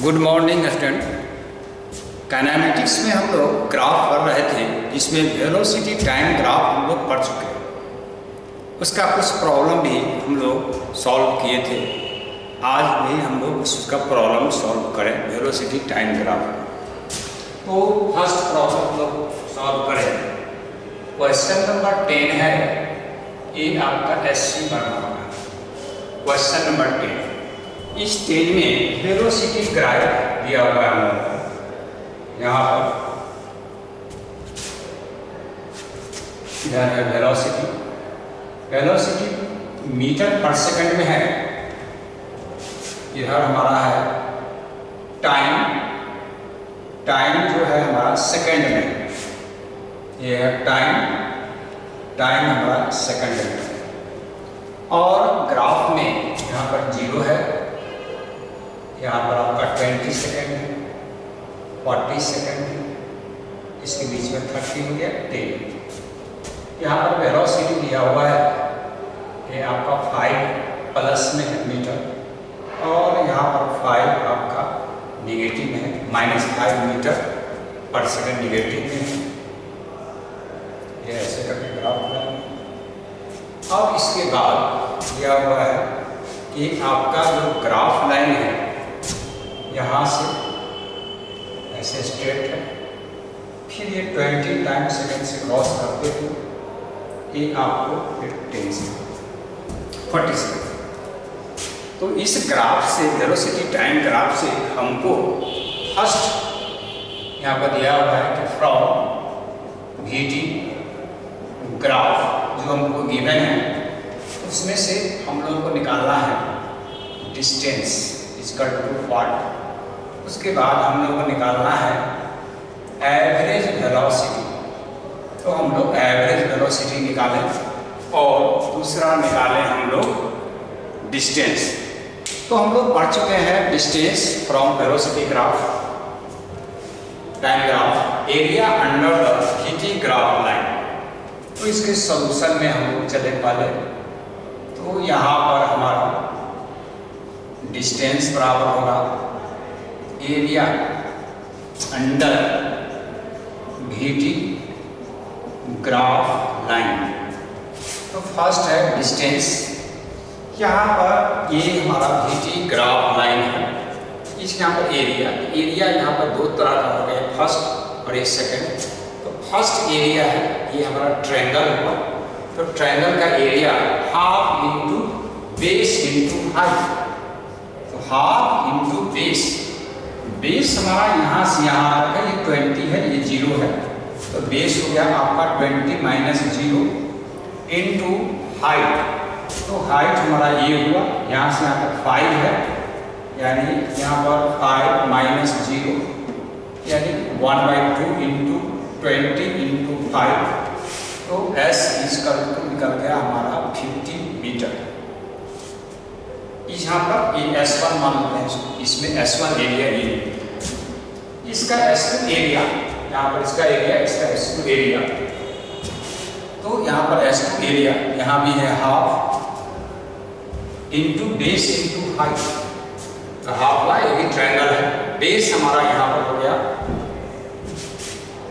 Good morning student. Kinematics में हम लोग ग्राफ पढ़ रहे थे, जिसमें वेलोसिटी टाइम ग्राफ हम लोग पढ़ चुके हैं। उसका कुछ प्रॉब्लम भी हम लोग सॉल्व किए थे। आज भी हम लोग उसका प्रॉब्लम सॉल्व करें, वेलोसिटी टाइम ग्राफ। तो फर्स्ट प्रॉब्लम हम लोग सॉल्व करें। क्वेश्चन नंबर 10 है, ये आपका एससी बना होगा। क्वेश्चन नंबर 10, इस स्टेज में वेलोसिटी ग्राफ दिया हुआ है। यहाँ पर इधर है वेलोसिटी मीटर पर सेकंड में है। इधर हमारा है टाइम जो है हमारा सेकंड में। ये है टाइम हमारा सेकंड में। और ग्राफ में यहाँ पर 0 है, यहाँ पर आपका 20 सेकेंड है, 40 सेकेंड है, इसके बीच में 30 हो गया 10। यहाँ पर वेलोसिटी दिया हुआ है, ये आपका 5 प्लस में है मीटर, और यहाँ पर 5 आपका निगेटिव में है, -5 मीटर पर सेकेंड निगेटिव में है। ये ऐसे करके ग्राफ बनाएंगे। और इसके बाद दिया हुआ है कि आपका जो ग्राफ लाइन है यहाँ से ऐसे स्ट्रेट है, फिर ये 20 टाइम सेकेंड से क्रॉस करते हुए ये आपको 10 से 40 सेकेंड। तो इस ग्राफ से, वेलोसिटी टाइम ग्राफ से हमको फर्स्ट यहाँ पर दिया हुआ है कि फ्रॉम VT ग्राफ जो हमको गिवन है, उसमें से हम लोगों को निकालना है डिस्टेंस इक्वल टू व्हाट। उसके बाद हम लोगों को निकालना है एवरेज वेलोसिटी। तो हम लोग एवरेज वेलोसिटी निकालें और दूसरा निकालें हम लोग डिस्टेंस। तो हम लोग पढ़ चुके हैं distance from velocity graph, time graph, area under the VT graph line. तो इसके सॉल्यूशन में हम लोग चले पहले। तो यहाँ पर हमारा डिस्टेंस बराबर होगा area under VT graph line. तो फर्स्ट है डिस्टेंस। यहाँ पर ये हमारा VT ग्राफ लाइन है, इस यहाँ पर एरिया यहाँ पर दो तरह का हो गया, फर्स्ट और एक सेकंड। तो फर्स्ट एरिया है, ये हमारा ट्रायंगल हुआ। तो ट्रायंगल का area half into base into height. तो हाफ इंटू बेस हमारा यहाँ से यहाँ तक है, ये 20 है, ये 0 है। तो बेस हो गया आपका 20 माइनस 0 इंटू हाइट। तो हाइट हमारा ये हुआ, यहाँ से यहाँ तक 5 है, यानी यहाँ पर 5 माइनस 0 यानी 1/2 इंटू 20 इंटू 5। तो S निकल गया हमारा 50 मीटर। यहाँ पर ये S1 मान लेते हैं, इसमें S1 एरिया ये, इसका S2 एरिया, यहाँ पर इसका एरिया, इसका S2 एरिया। तो यहाँ पर S2 एरिया यहाँ भी है half into base into height. तो हाफ का एक ट्रायंगल है, बेस हमारा यहाँ पर हो गया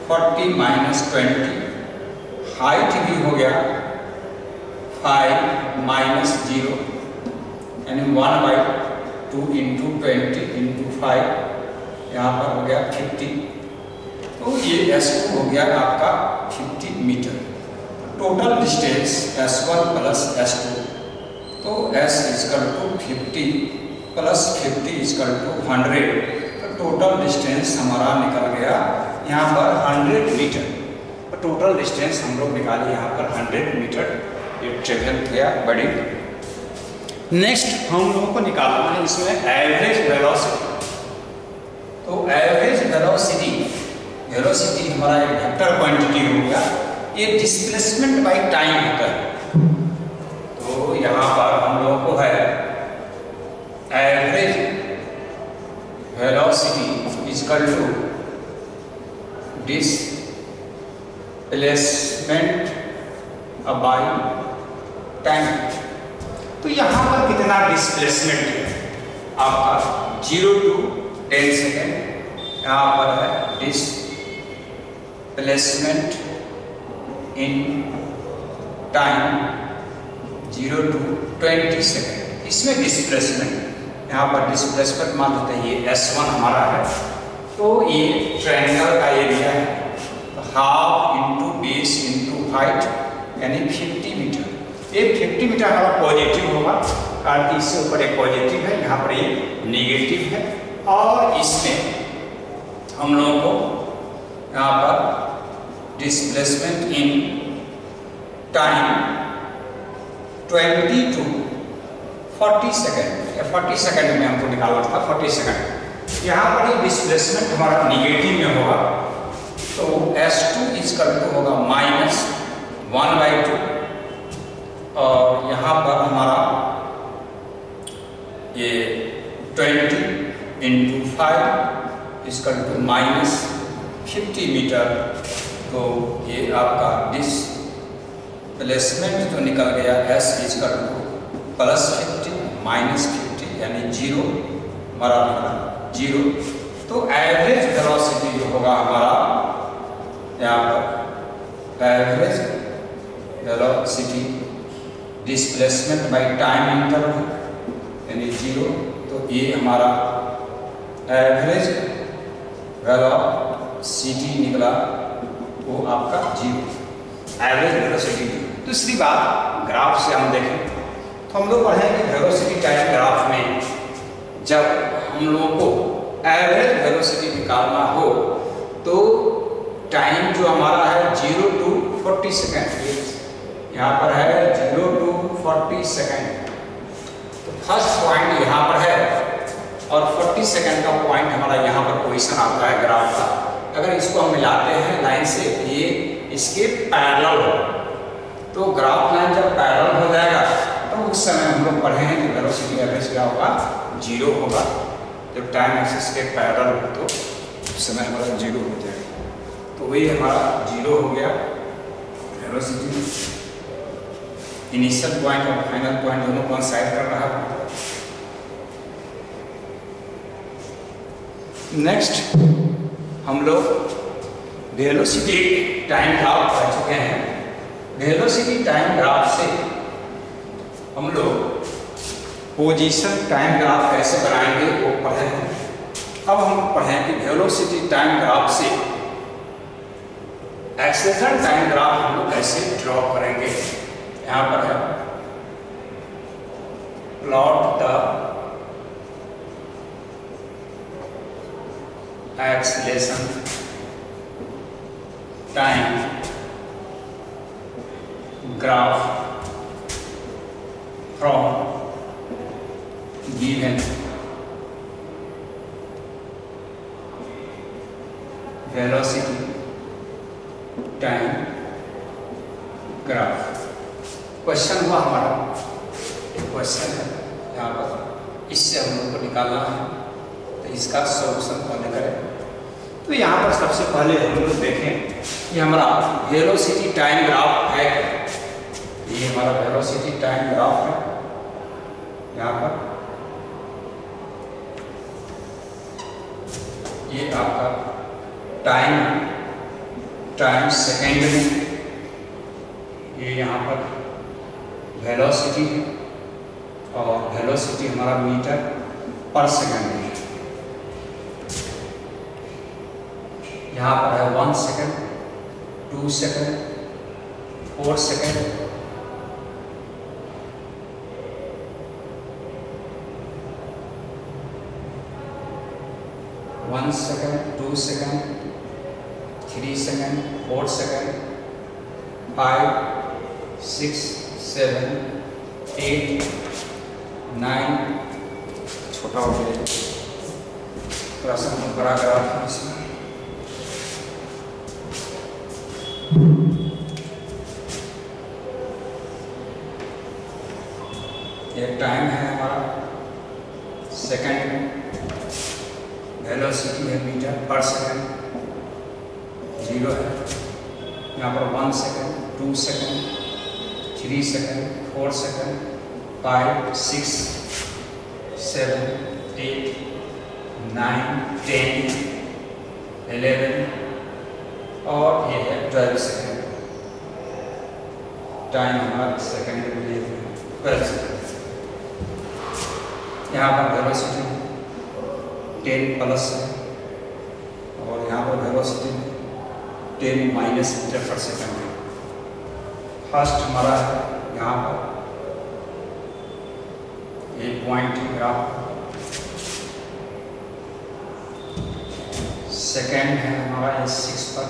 40 माइनस 20, हाइट भी हो गया 5 माइनस 0 यानी 1/2 इंटू 20 इंटू 5, यहाँ पर हो गया 50। तो ये S2 हो गया आपका 50 metre. Total distance S1 plus S2, तो S equal to 50 plus 50 equal to 100। तो टोटल डिस्टेंस हमारा निकल गया यहाँ पर 100 मीटर। तो टोटल डिस्टेंस हम लोग निकाले यहाँ पर 100 मीटर ये ट्रेवल किया बड़ी। नेक्स्ट हम लोगों को निकालना है इसमें एवरेज वेलोसिटी। तो एवरेज वेलोसिटी हमारा एक वेक्टर क्वांटिटी हो गया, ये डिस्प्लेसमेंट बाय टाइम होता है। तो यहाँ पर हम लोगों को है average velocity equal to displacement by time. तो यहाँ पर कितना डिस्प्लेसमेंट है आपका 0 to 10 सेकेंड। यहाँ पर है displacement in time 0 to 20 second. इसमें डिस्प्लेसमेंट, यहाँ पर डिस्प्लेसमेंट मान लेते हैं ये S1 हमारा है, तो ये ट्रायंगल का एरिया है, तो half into base into height यानी 50 मीटर। ये 50 मीटर हमारा पॉजिटिव होगा, कारण इससे ऊपर एक पॉजिटिव है, यहाँ पर ये नेगेटिव है। और इसमें हम लोगों को यहाँ पर displacement in time 20 to 40 second, 40 second में हमको निकालना था, 40 सेकेंड। यहाँ पर ये डिस्प्लेसमेंट हमारा निगेटिव में होगा, तो S2 इजकल टू होगा -1/2, और यहाँ पर हमारा ये 20 × 5 इजकल टू -50 मीटर। तो ये आपका डिस्प्लेसमेंट जो निकल गया S इजकल टू +50 -50 यानी 0 हमारा निकला 0। तो एवरेज वेलोसिटी जो होगा हमारा यहाँ पर average velocity displacement by time interval यानी 0, तो ये हमारा एवरेज वेलोसिटी निकला वो आपका 0, एवरेज वेलोसिटी। दूसरी बात, ग्राफ से हम देखें तो हम लोग पढ़े कि वेलोसिटी टाइम ग्राफ में जब हम लोगों को एवरेज वेलोसिटी निकालना हो तो टाइम जो हमारा है 0 to 40 सेकेंड, यहाँ पर है 0 to 40 सेकेंड। तो फर्स्ट पॉइंट यहाँ पर है और 40 सेकेंड का पॉइंट हमारा यहाँ पर पोजीशन आता है ग्राफ का। अगर इसको हम मिलाते हैं लाइन से, ये इसके पैरेलल हो, तो ग्राफ लाइन जब पैरेलल हो जाएगा तो उस समय हम लोग पढ़े हैं कि वेलोसिटी एवरेज क्या होगा, 0 होगा। जब टाइम एक्सिस के पैरेलल हो तो उस समय हमारा 0 हो जाएगा, तो वही हमारा 0 हो गया वेलोसिटी। इनिशियल पॉइंट और फाइनल पॉइंट दोनों कोइंसाइड कर रहा है। नेक्स्ट हम लोग वेलोसिटी टाइम ग्राफ पढ़ चुके हैं। वेलोसिटी टाइम ग्राफ से हम लोग पोजीशन टाइम ग्राफ कैसे बनाएंगे वो पढ़े हैं। अब हम पढ़ें कि वेलोसिटी टाइम ग्राफ से एक्सेलरेशन टाइम ग्राफ हम लोग कैसे ड्रॉ करेंगे। यहाँ पर है plot the acceleration time graph from given velocity time graph. Question हुआ हमारा, क्वेश्चन है यहाँ पर, इससे हम लोग को निकालना है, तो इसका सॉल्यूशन पहले करें। तो यहाँ पर सबसे पहले हम लोग देखें कि हमारा वेलोसिटी टाइम ग्राफ है, ये हमारा वेलोसिटी टाइम ग्राफ है। यहाँ पर ये आपका टाइम सेकेंड में, ये यहाँ पर वेलोसिटी है और वेलोसिटी हमारा मीटर पर सेकेंड में है। यहाँ पर है 1 second, 2 second, 4 second, 1 second, 2 second, 3 second, 4 second, 5, 6, 7, 8, 9, छोटा हो गया, थोड़ा सा बड़ा ग्राफ है इसमें। ये टाइम है हमारा सेकेंड में, वेलोसिटी है मीटर पर सेकेंड, 0 है। यहाँ पर 1 सेकेंड, 2 सेकेंड, 3 सेकेंड, 4 सेकेंड, 5, 6, 7, 8, 9, 10, 11 और ये है 12 सेकेंड। टाइम हमारा सेकेंड में लिए 12 सेकेंड। यहाँ पर वेलोसिटी 10 प्लस है और यहाँ पर velocity 10 minus metre per second है। फर्स्ट हमारा है यहाँ पर ये पॉइंट ग्राफ, सेकेंड है हमारा ये 6 पर,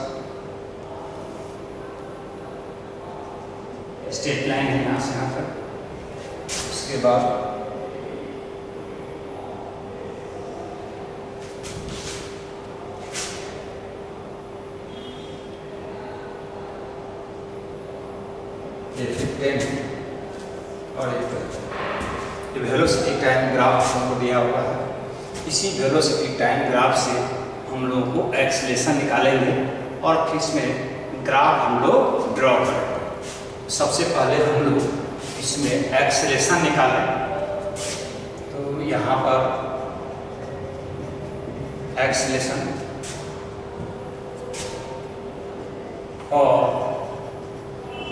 स्ट्रेट लाइन है यहाँ से यहाँ तक। उसके बाद ये 10 और ये वेलोसिटी टाइम ग्राफ हमको दिया हुआ है। इसी वेलोसिटी टाइम ग्राफ से हम लोग को एक्सेलेरेशन निकालेंगे और फिर इसमें ग्राफ हम लोग ड्रॉ करेंगे। सबसे पहले हम लोग इसमें एक्सेलेरेशन निकालें, तो यहाँ पर एक्सेलेरेशन और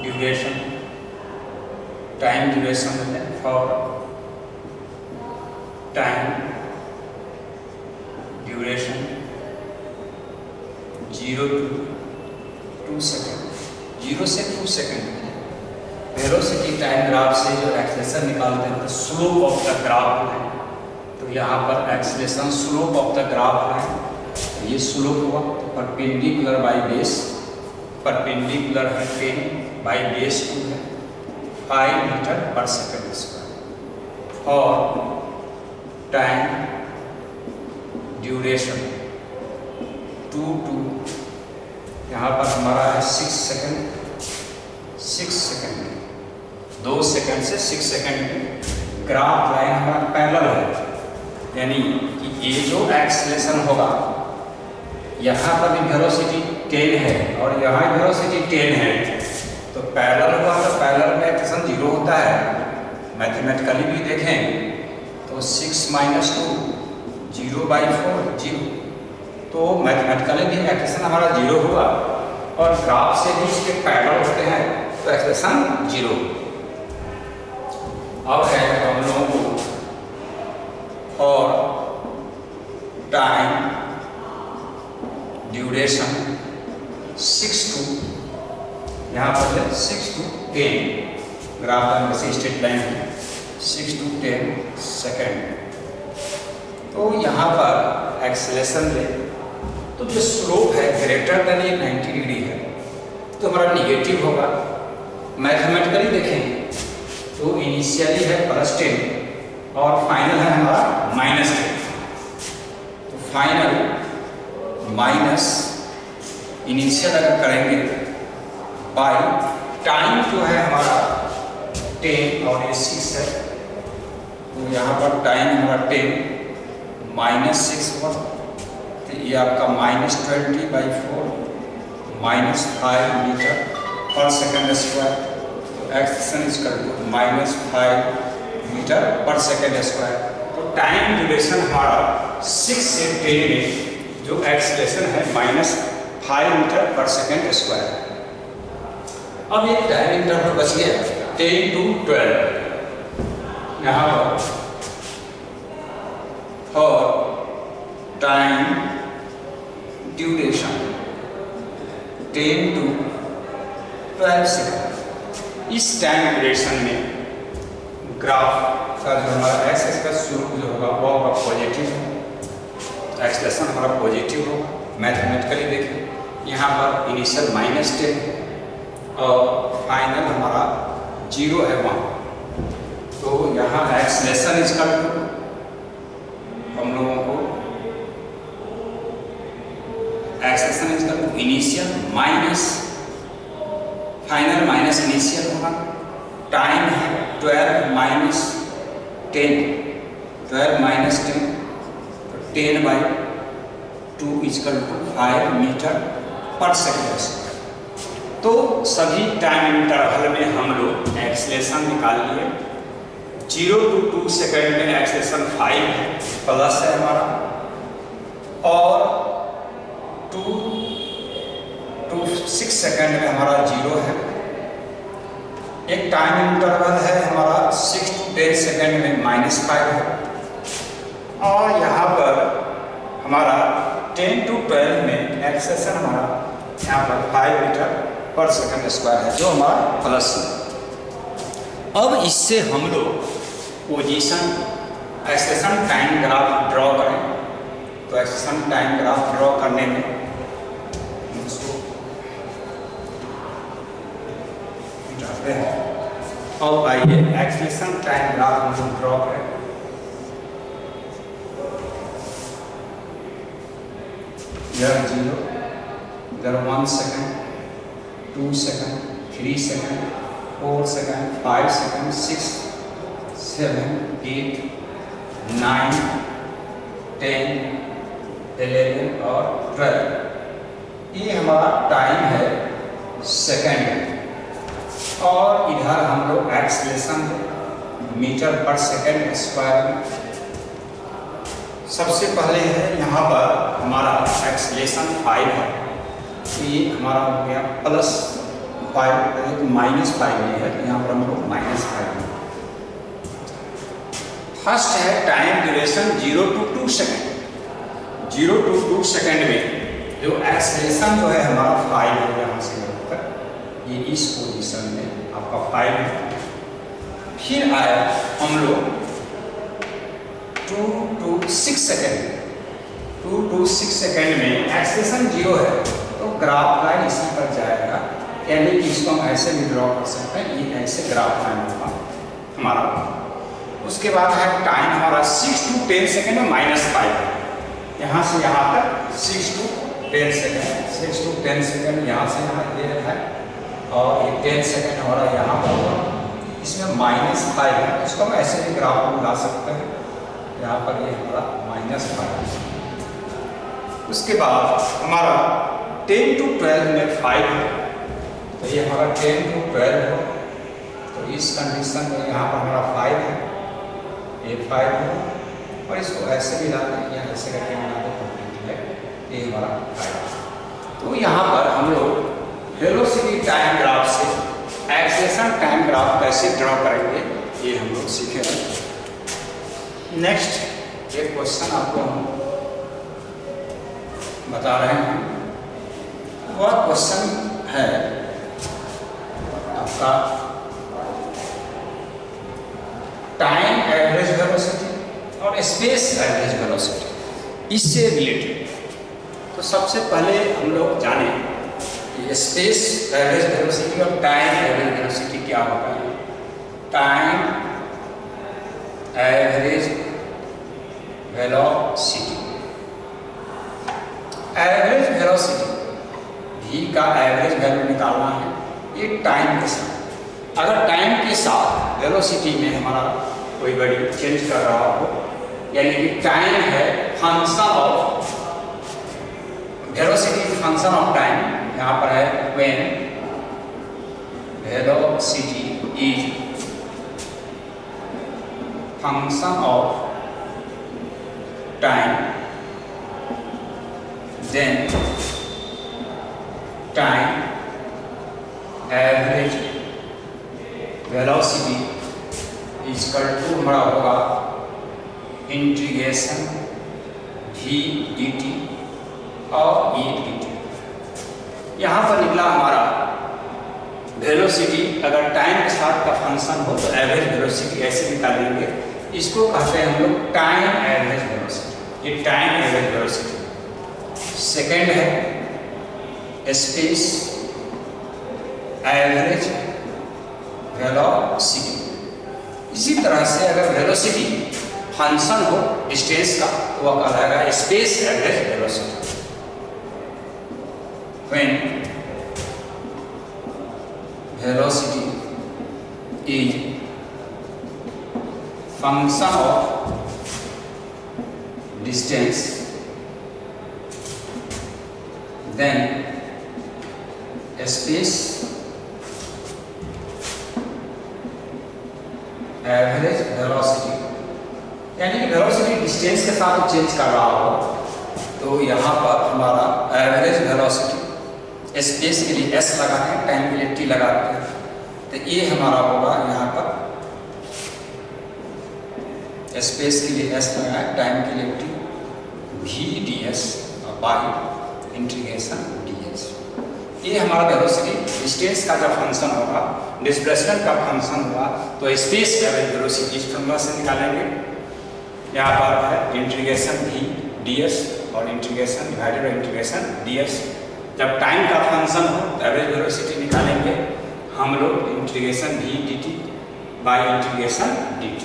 ड्यूरेशन, टाइम ड्यूरेशन है for time duration 0 to 2 second, 0 से 2 सेकेंड। वेलोसिटी टाइम ग्राफ से जो एक्सेलेरेशन निकालते हैं तो स्लोप ऑफ द ग्राफ है, तो यहाँ पर acceleration slope of the graph है। ये स्लोप हुआ तो परपेंडिकुलर बाई बेस, परपेंडिकुलर है 10 बाई बेस 2 है 5 मीटर पर सेकेंड स्क्वायर। और टाइम ड्यूरेशन 2 to यहाँ पर हमारा है 6 सेकेंड, 6 सेकेंड 2 सेकेंड से 6 सेकेंड में ग्राफ लाइन हमारा पैरेलल है, यानी कि ये जो एक्सेलेरेशन होगा यहाँ पर भी वेलोसिटी 10 है और यहाँ वेलोसिटी 10 है, तो पैरेलल हुआ तो पैरेलल में एक्सेलेरेशन 0 होता है। मैथमेटिकली भी देखें तो 6 माइनस 2 0/4 0, तो मैथमेटिकली भी एक्सेलेरेशन हमारा 0 हुआ और ग्राफ से भी इसके पैरेलल होते हैं तो एक्सेलेरेशन 0। अब है हम लोगों को और टाइम ड्यूरेशन 6 to यहाँ पर है 6 to 10, ग्राफ में से स्ट्रेट लाइन है 6 to 10 सेकेंड। तो यहाँ पर एक्सेलेरेशन ले तो जो स्लोप है ग्रेटर देन ये 90 डिग्री है तो हमारा निगेटिव होगा। मैथमेटिकली देखें तो इनिशियली है +10 और फाइनल है हमारा -10, तो फाइनल माइनस इनिशियल अगर करेंगे बाई टाइम जो है हमारा 10 और ये 6 है, तो यहाँ पर टाइम हमारा 10 -6 हुआ तो ये आपका -20/4 -5 मीटर पर सेकेंड स्क्वायर। तो acceleration is equal to -5 metre per second square. तो टाइम ड्यूरेशन हमारा 6 से 10 में जो एक्सेलेरेशन है -5 मीटर पर सेकेंड स्क्वायर। अब एक टाइम इंटरवल बच गया 10 to 12, यहाँ पर और टाइम ड्यूरेशन 10 to 12 सेकेंड। इस टाइम ड्यूरेशन में ग्राफ का जो हमारा एक्स का स्लोप जो होगा वो होगा पॉजिटिव, एक्सेलेरेशन हमारा पॉजिटिव होगा। मैथमेटिकली देखें यहाँ पर इनिशियल -10 और फाइनल हमारा 0 है वहाँ, तो यहाँ एक्सेलेरेशन इज इक्वल टू हम लोगों को acceleration is equal to initial minus final minus initial होगा। टाइम है 12 - 10, 12 - 10 तो 10/2 is equal to 5 metre per second. तो सभी टाइम इंटरवल में हम लोग एक्सेलेरेशन निकाल लिए। 0 to 2 सेकेंड में एक्सेलेरेशन 5 है, प्लस है हमारा, और 2 to 6 सेकेंड में हमारा 0 है। एक टाइम इंटरवल है हमारा 6 to 10 सेकेंड में -5 है। और यहाँ पर हमारा 10 to 12 में एक्सेशन हमारा यहाँ पर 5 मीटर पर सेकेंड स्क्वायर है, जो हमारा प्लस है। अब इससे हम लोग position acceleration time graph draw करें। तो एक्सेशन टाइम ग्राफ ड्रॉ करने में इसको मिटाते हैं। अब आइए एक्सेशन टाइम ग्राफ हम लोग ड्रॉ करें। इधर 0, इधर 1 second, 2 second, 3 second, 4 second, 5 second, 6, 7, 8, 9, 10, 11 और 12। ये हमारा टाइम है सेकेंड। और इधर हम लोग acceleration metre per second square में। सबसे पहले है यहाँ पर हमारा एक्सेलेरेशन 5 है। ये हमारा हो गया +5, -5 नहीं है, यहाँ पर हम लोग -5 है। फर्स्ट है time duration 0 to 2 second. 0 to 2 second में जो एक्सेलेरेशन जो है हमारा 5 है, यहाँ से यहाँ तक ये इस पोजीशन में आपका 5 है। फिर आया हम लोग 2 to 6 सेकेंड। 2 to 6 सेकेंड में एक्सेलेरेशन 0 है, तो ग्राफ लाइन इसी पर जाएगा, यानी कि इसको हम ऐसे भी ड्रॉ कर सकते हैं। ये ऐसे ग्राफ लाइन होगा हमारा। उसके बाद है टाइम हमारा 6 to 10 सेकेंड में -5 है। यहाँ से यहाँ तक 6 to 10 सेकेंड, 6 to 10 सेकेंड यहाँ से यहाँ ये है। और ये 10 सेकेंड हमारा यहाँ पर होगा, इसमें -5 है। इसको हम ऐसे भी ग्राफ में ला सकते हैं। यहाँ पर ये हमारा -5। उसके बाद हमारा 10 to 12 में 5 है, तो ये हमारा 10 to 12 हो। तो इस कंडीशन में यहाँ पर हमारा 5 है, ये 5 हो। और इसको ऐसे भी लाते हैं, या ऐसे करके बनाते हैं, ये हमारा 5 है। तो यहाँ पर हम लोग वेलोसिटी टाइम ग्राफ से एक्सेलेरेशन टाइम ग्राफ कैसे ड्रॉ करेंगे, ये हम लोग सीखेंगे। नेक्स्ट एक क्वेश्चन आपको हम बता रहे हैं। वह क्वेश्चन है आपका टाइम एवरेज वेलोसिटी और स्पेस एवरेज वेलोसिटी, इससे रिलेटेड। तो सबसे पहले हम लोग जाने कि स्पेस एवरेज वेलोसिटी और टाइम एवरेज वेलोसिटी क्या होता है। Time average velocity, average velocity v का एवरेज वैल्यू निकालना है, ये टाइम के साथ। अगर टाइम के साथ वेलोसिटी में हमारा कोई बड़ी चेंज कर रहा हो, यानी कि टाइम है function of velocity, function of time. यहाँ पर है when velocity is function of time, then time average velocity is equal to हमारा होगा इंटीग्रेशन v dt और e dt। यहाँ पर निकला हमारा वेलोसिटी, अगर टाइम के साथ का फंक्शन हो तो एवरेज वेलोसिटी ऐसे निकालेंगे। इसको कहते हैं हम लोग टाइम एवरेज वेलोसिटी, ये टाइम एवरेज वेलोसिटी। सेकेंड है स्पेस एवरेज वेलोसिटी। इसी तरह से अगर वेलोसिटी फंक्शन हो डिस्टेंस का, तो वह कहलाएगा space average velocity. When velocity is function of distance, then space average velocity, यानी कि वेलोसिटी डिस्टेंस के साथ चेंज कर रहा हो तो तो यहाँ पर हमारा एवरेज वेलोसिटी, स्पेस के लिए s लगाते हैं, टाइम के लिए t लगाते हैं, तो ये हमारा होगा यहाँ पर स्पेस के लिए s लगाए, टाइम के लिए t, v ds by integration ds। ये हमारा वेलोसिटी डिस्टेंस का जब फंक्शन होगा, डिस्प्लेसमेंट का फंक्शन होगा, तो स्पेस एवरेज वेलोसिटी इस फॉर्मूला से निकालेंगे। यहाँ पर है इंटीग्रेशन v ds और integration divided by integration ds। जब टाइम का फंक्शन हो तो एवरेज वेलोसिटी निकालेंगे हम लोग integration v dt by integration dt।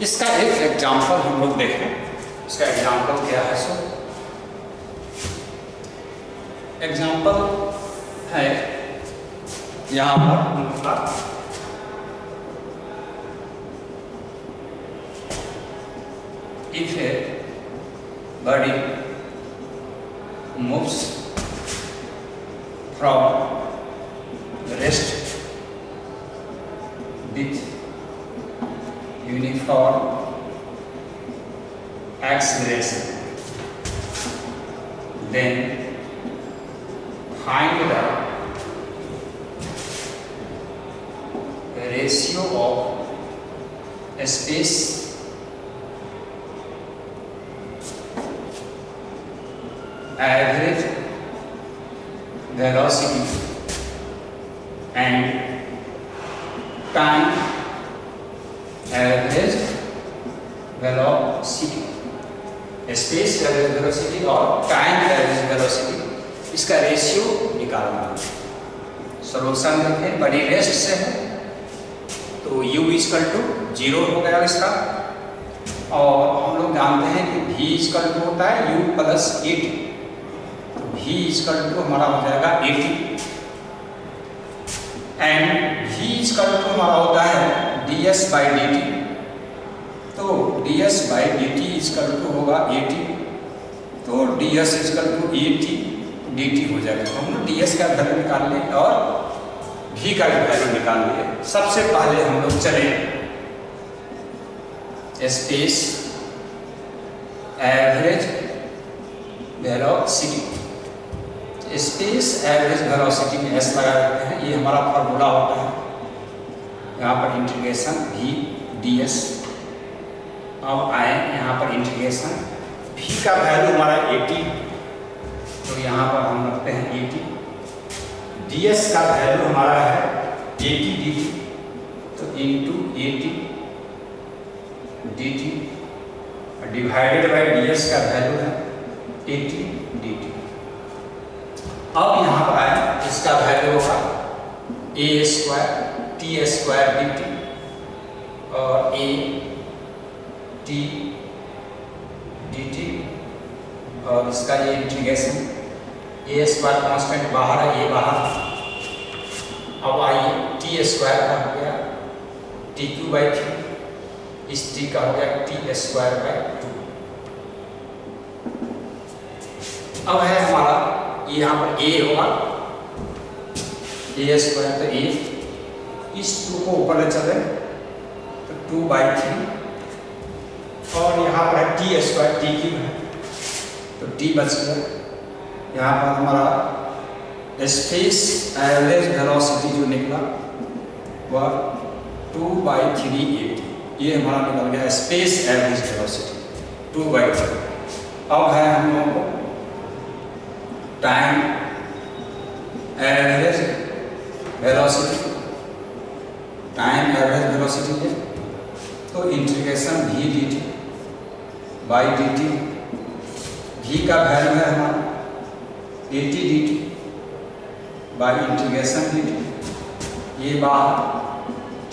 इसका एक एग्जांपल हम लोग देखें। इसका एग्जांपल क्या है? सो एग्जांपल है यहाँ पर उनका if a body moves from rest with uniform acceleration, then find the ratio of space average velocity and time average velocity। Space average velocity और टाइम एवरेज वेलोसिटी, इसका रेशियो निकालना है। सॉल्यूशन देखें, बड़ी रेस्ट से है तो u इक्वल टू 0 हो गया इसका, और हम लोग जानते हैं कि v इक्वल टू होता है u plus 80, v equal to हमारा हो जाएगा 80 एंड v इक्वल टू हमारा होता है ds बाई dt। तो ds by dt equal to होगा 80, तो ds इक्वल टू 80 dt हो जाएगा। हम लोग ds का वैल्यू निकाल लें और v का भी वैल्यू निकाल लिए। सबसे पहले हम लोग चले space average velocity. Space average velocity में s लगा देते हैं, ये हमारा फॉर्मूला होता है। यहाँ पर इंटीग्रेशन v ds। अब आए यहाँ पर इंटीग्रेशन v का वैल्यू हमारा 80, तो यहाँ पर हम रखते हैं 80। ds का वैल्यू हमारा है 80 dt, तो into 80 dt divided by ds का वैल्यू है 80 dt। अब यहाँ पर आए, इसका वैल्यू होगा a square t square dt और a t dt, और इसका ये इंटीग्रेशन a स्क्वायर कांस्टेंट बाहर है, a बाहर। अब आइए t स्क्वायर का हो गया t क्यू बाई 3, इस t का हो गया t स्क्वायर बाई 2। अब है हमारा यहाँ पर a होगा a स्क्वायर, तो a, इस 2 को ऊपर ले चले तो 2 बाई 3, और यहाँ पर है t स्क्वायर, t क्यूब है तो t बच गया। यहाँ पर हमारा स्पेस एवरेज वेलोसिटी जो निकला वह 2 बाई 380, ये हमारा निकल गया स्पेस एवरेज वेलोसिटी 2 बाई 3। अब है हम लोगों को time average velocity. Time average velocity है तो integration v dt by dt, v का वैल्यू है हमारा 80 dt बाई इंटीग्रेशन dt, ये बाहर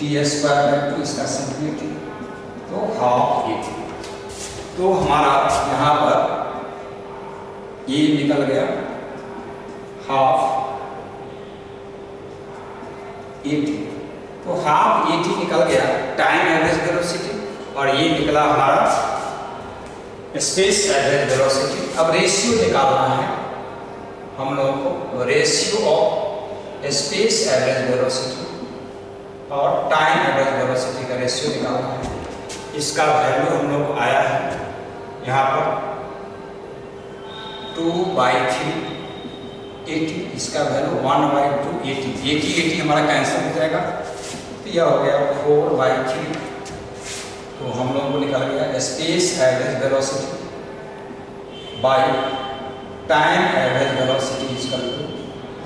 t स्क्वायर बाई 2, इसका सिंपलिटी तो हाफ 80। तो हमारा यहाँ पर ये निकल गया हाफ 80, तो हाफ 80 निकल गया टाइम एवरेज वेलोसिटी, और ये निकला हमारा स्पेस एवरेज वेलोसिटी। अब रेशियो निकालना है हम लोगों को, ratio of space average velocity और टाइम एवरेज वेलोसिटी का रेशियो निकालना है। इसका वैल्यू हम लोग को आया है यहाँ पर 2/3 80, इसका वैल्यू 1/2 80, 80 हमारा कैंसिल हो जाएगा, तो यह हो गया 4/3। तो हम लोगों को निकल गया space average velocity by time average velocity equal to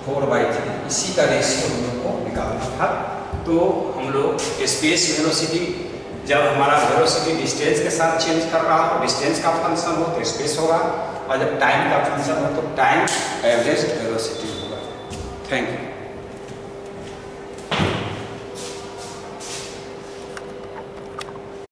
4/3। इसी का रेशियो हम लोग को निकालना था। तो हम लोग स्पेस वेलोसिटी, जब हमारा वेलोसिटी डिस्टेंस के साथ चेंज कर रहा हो, डिस्टेंस का फंक्शन हो तो स्पेस होगा, और जब टाइम का फंक्शन हो तो टाइम एवरेज वेलोसिटी होगा। Thank you.